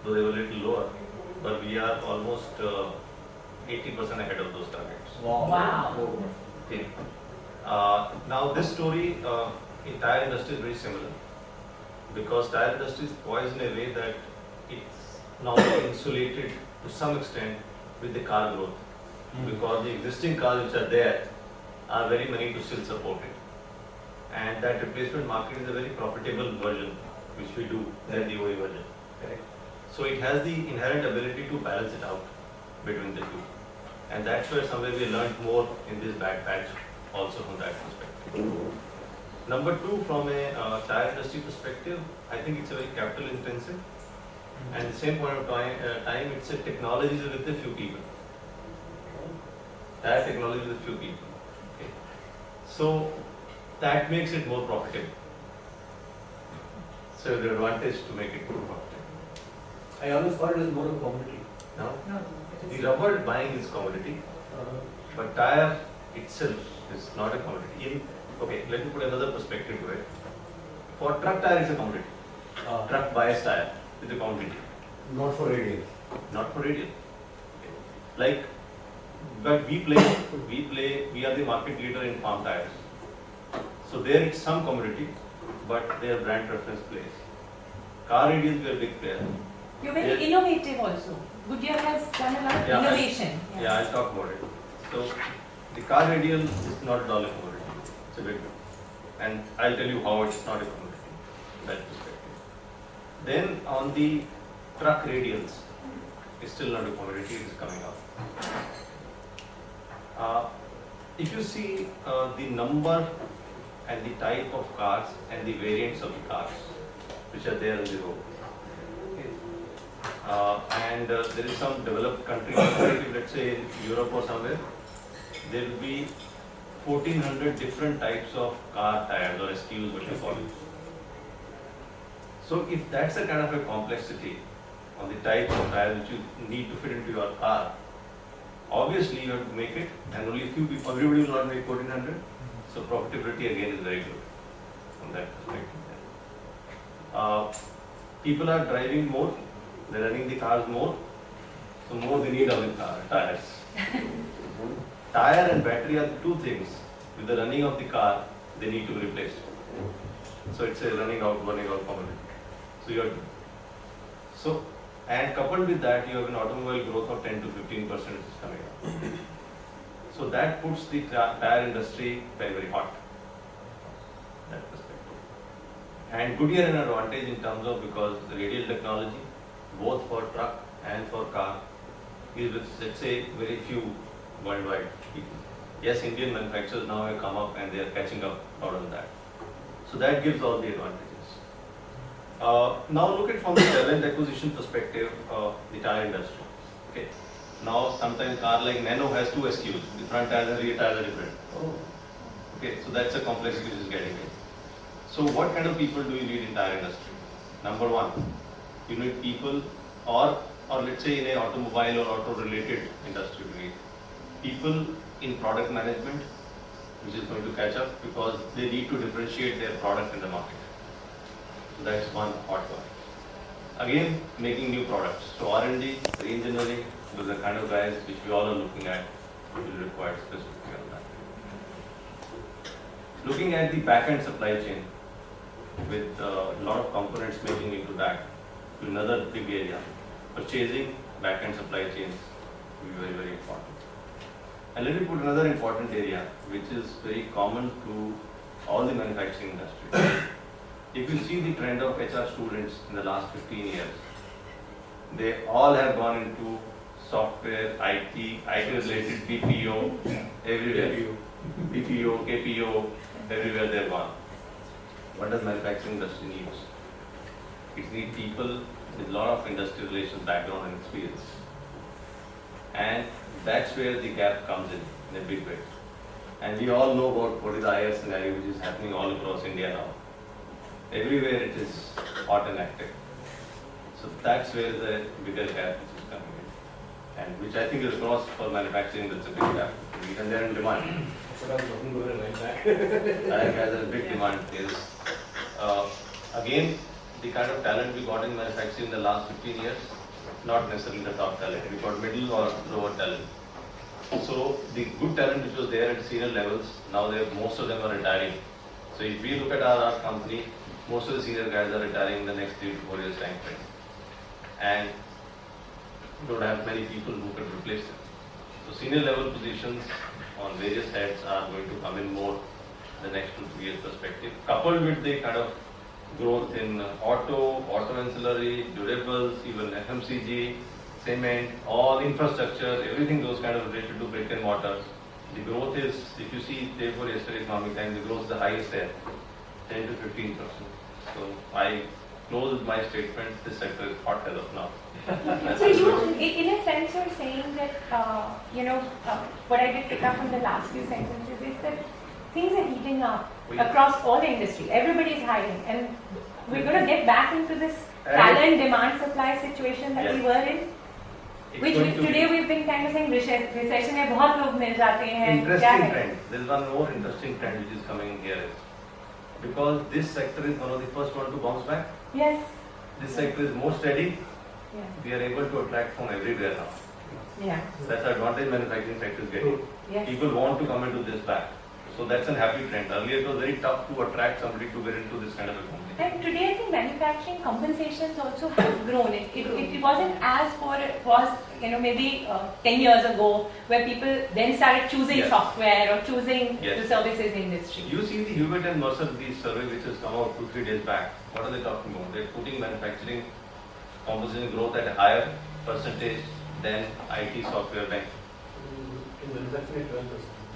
though they were a little lower, but we are almost 80% ahead of those targets. Wow. Okay. Now this story in tire industry is very similar, because tire industry is poised in a way that it's now insulated to some extent with the car growth, because the existing cars which are there are very many to still support it, and that replacement market is a very profitable version which we do than the OE version. Correct. So it has the inherent ability to balance it out between the two, and that's where somewhere we learned more in this bad patch also from that perspective. Number two, from a tire industry perspective, I think it's a very capital intensive, and at the same point of time it's a technology with a few people. Tire technology with a few people. Okay. So that makes it more profitable. So the advantage to make it more profitable. I always thought it was more of a commodity. Now, No. the rubber buying is commodity, but tire itself is not a commodity. Okay, let me put another perspective to it. For truck tire, it's a commodity. Truck bias tire is a commodity, Not for radial. not for radial. Like, but we are the market leader in farm tires. So there it's some commodity, but their brand preference plays. Car radials, we are a big player. You're very innovative also. Goodyear has done a lot of innovation. Yeah, I'll talk about it. So the car radial is not at all a commodity. It's a big one. And I'll tell you how it's not a commodity in that perspective. Then on the truck radials, it's still not a commodity, it is coming up. If you see the number and the type of cars and the variants of the cars which are there on the road, and there is some developed country, let's say in Europe or somewhere, there will be 1400 different types of car tires or SKUs, what you call it. So if that's a kind of a complexity on the type of tire which you need to fit into your car, obviously you have to make it, and only a few people, everybody will not make 1400. So profitability again is very good from that perspective. People are driving more, they're running the cars more, so more they need of the tires. Tire and battery are the two things. With the running of the car, they need to be replaced. So it's a running out commodity. So you have to. So, and coupled with that, you have an automobile growth of 10 to 15% which is coming up. So that puts the tire industry very, very hot. That perspective. And Goodyear an advantage in terms of, because the radial technology, both for truck and for car, is with, let's say, very few worldwide people. Yes, Indian manufacturers now have come up and they are catching up out of that. So that gives all the advantages. Now look at from the talent acquisition perspective, the tire industry. Okay. Now sometimes car like Nano has two SKUs, the front tires and rear tires are different. Okay, so that's a complexity which is getting in. So what kind of people do you need in tire industry? Number one, you need people, or let's say in an automobile or auto related industry, you need people in product management, which is going to catch up because they need to differentiate their product in the market. So that's one hot one. Again, making new products. So R&D, re-engineering, those are the kind of guys which we all are looking at, will require specifically on that. Looking at the back-end supply chain with a lot of components making into that, another big area. Purchasing, back-end supply chains will be very, very important. And let me put another important area which is very common to all the manufacturing industry. If you see the trend of HR students in the last 15 years, they all have gone into software, IT related BPO, everywhere. BPO, KPO, everywhere they're gone. What does manufacturing industry needs? It needs people with a lot of industrial relations background and experience. And that's where the gap comes in a big way. And we all know about what is the IR scenario which is happening all across India now. Everywhere it is hot and active. So that's where the bigger gap which is coming in. And which I think is across for manufacturing, that's a big gap. And they're in demand. That's what I was talking about right back. Tire has a big demand. Again, the kind of talent we got in manufacturing in the last 15 years, not necessarily the top talent. We got middle or lower talent. So the good talent which was there at senior levels, now most of them are retiring. So if we look at our company, most of the senior guys are retiring in the next 3 to 4 years time frame. And we don't have many people who can replace them. So senior level positions on various heads are going to come in more in the next 2 to 3 years perspective, coupled with the kind of growth in auto ancillary, durables, even FMCG, cement, all infrastructure, everything those kind of related to brick and mortar. The growth is, if you see day before yesterday economic time, the growth is the highest there, 10 to 15%. So I close my statement, this sector is hot as of now. So you, in a sense, you're saying that, what I did pick up from the last few sentences is that things are heating up across all industry. Everybody is hiring, and we're going to get back into this talent demand supply situation that we were in. Which today we've been kind of saying recession में बहुत लोग मिल जाते हैं. Interesting trend. There is one more interesting trend which is coming here. Because this sector is one of the first one to bounce back. Yes. This sector is more steady. Yeah. We are able to attract from everywhere now. Yeah. So that's the advantage manufacturing sector is getting. Yes. People want to come into this back. So that's a happy trend. Earlier it was very tough to attract somebody to get into this kind of a company. And today I think manufacturing compensations also have grown. It wasn't as poor it was, maybe 10 years ago, where people then started choosing software or choosing the services industry. You see the Hewlett and Mercer, the survey which has come out 2-3 days back. What are they talking about? They're putting manufacturing composition growth at a higher percentage than IT software bank. In manufacturing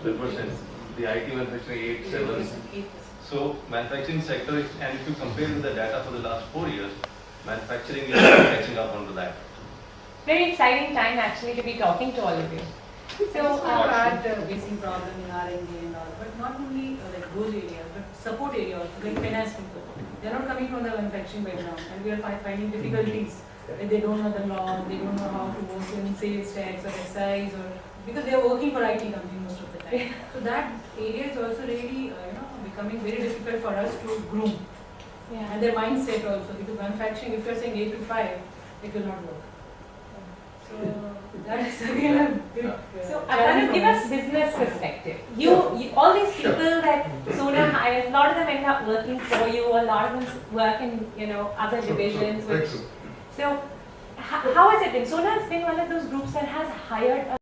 12%. 12%. The IT manufacturing 8-7%. So manufacturing sector, and if you compare with the data for the last 4 years, manufacturing is catching up onto that. Very exciting time actually to be talking to all of you. So I've had a basic problem in R&D and all, but not only like those areas, but support area also, like finance people. They are not coming from the manufacturing background, and we are finding difficulties. Like they don't know the law, they don't know how to work in sales tax or excise, or because they are working for IT company most of the time. So that area is also really, becoming very difficult for us to groom. yeah. And their mindset also, because manufacturing, if you are saying 8 to 5, it will not work. So that is again a big. So Aparna, give us business perspective. You all these people that Sona hires, a lot of them end up working for you. A lot of them work in other divisions. So how has it been? Sona has been one of those groups that has hired a